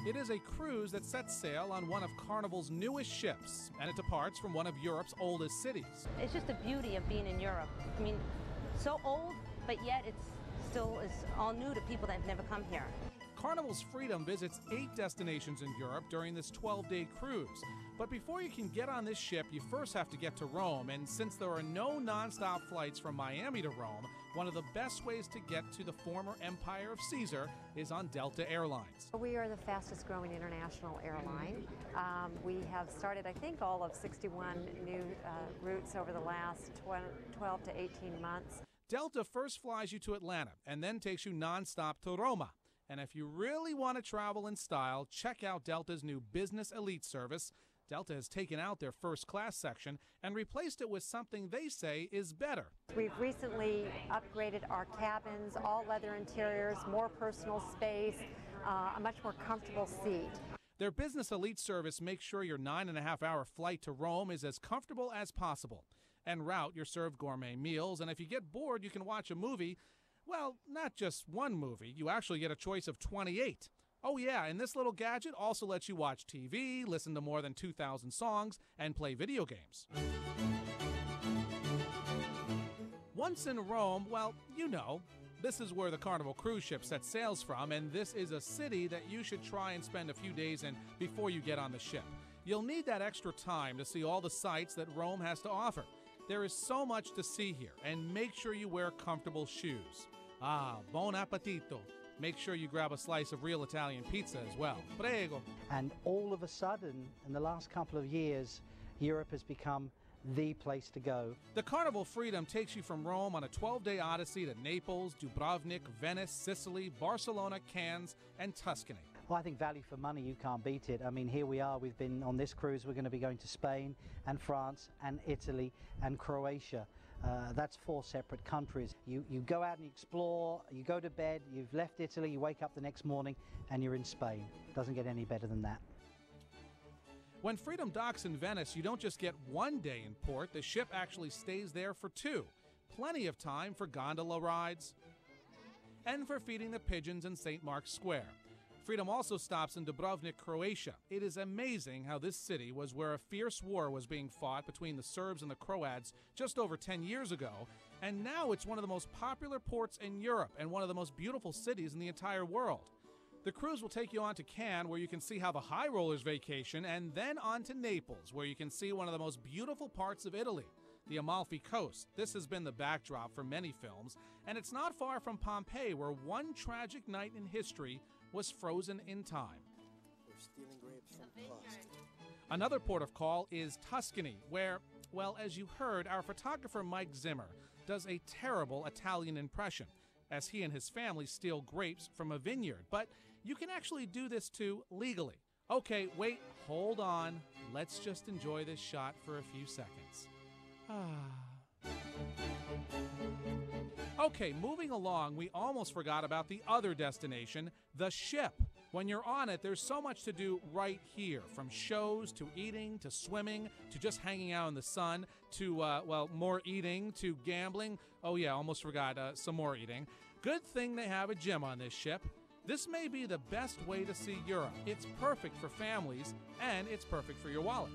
It is a cruise that sets sail on one of Carnival's newest ships, and it departs from one of Europe's oldest cities. It's just the beauty of being in Europe. I mean, so old, but yet it's still is all new to people that have never come here. Carnival's Freedom visits 8 destinations in Europe during this 12-day cruise. But before you can get on this ship, you first have to get to Rome. And since there are no nonstop flights from Miami to Rome, one of the best ways to get to the former empire of Caesar is on Delta Airlines. We are the fastest growing international airline. We have started, I think, all of 61 new routes over the last 12 to 18 months. Delta first flies you to Atlanta and then takes you nonstop to Roma. And if you really want to travel in style, check out Delta's new Business Elite service. Delta has taken out their first class section and replaced it with something they say is better. We've recently upgraded our cabins, all leather interiors, more personal space, a much more comfortable seat. Their Business Elite service makes sure your 9.5-hour flight to Rome is as comfortable as possible. En route, you're served gourmet meals, and if you get bored, you can watch a movie. Well, not just one movie. You actually get a choice of 28. Oh yeah, and this little gadget also lets you watch TV, listen to more than 2,000 songs, and play video games. Once in Rome, well, you know, this is where the Carnival cruise ship sets sails from, and this is a city that you should try and spend a few days in before you get on the ship. You'll need that extra time to see all the sights that Rome has to offer. There is so much to see here, and make sure you wear comfortable shoes. Ah, buon appetito. Make sure you grab a slice of real Italian pizza as well. Prego. And all of a sudden, in the last couple of years, Europe has become the place to go. The Carnival Freedom takes you from Rome on a 12-day odyssey to Naples, Dubrovnik, Venice, Sicily, Barcelona, Cannes, and Tuscany. Well, I think value for money, you can't beat it. I mean, here we are, we've been on this cruise, we're going to be going to Spain and France and Italy and Croatia. That's 4 separate countries. You go out and explore, you go to bed, you've left Italy, you wake up the next morning and you're in Spain. Doesn't get any better than that. When Freedom docks in Venice, you don't just get 1 day in port, the ship actually stays there for 2. Plenty of time for gondola rides and for feeding the pigeons in St. Mark's Square. Freedom also stops in Dubrovnik, Croatia. It is amazing how this city was where a fierce war was being fought between the Serbs and the Croats just over 10 years ago, and now it's one of the most popular ports in Europe and one of the most beautiful cities in the entire world. The cruise will take you on to Cannes, where you can see how the high rollers vacation, and then on to Naples, where you can see one of the most beautiful parts of Italy, the Amalfi Coast. This has been the backdrop for many films, and it's not far from Pompeii, where one tragic night in history was frozen in time. We're stealing grapes from Boston. Another port of call is Tuscany, where, well, as you heard, our photographer Mike Zimmer does a terrible Italian impression, as he and his family steal grapes from a vineyard. But you can actually do this too legally. Okay, wait, hold on. Let's just enjoy this shot for a few seconds. Okay, moving along, we almost forgot about the other destination, the ship. When you're on it, there's so much to do right here, from shows to eating to swimming to just hanging out in the sun to, well, more eating to gambling. Oh yeah, almost forgot, some more eating. Good thing they have a gym on this ship. This may be the best way to see Europe. It's perfect for families, and it's perfect for your wallet.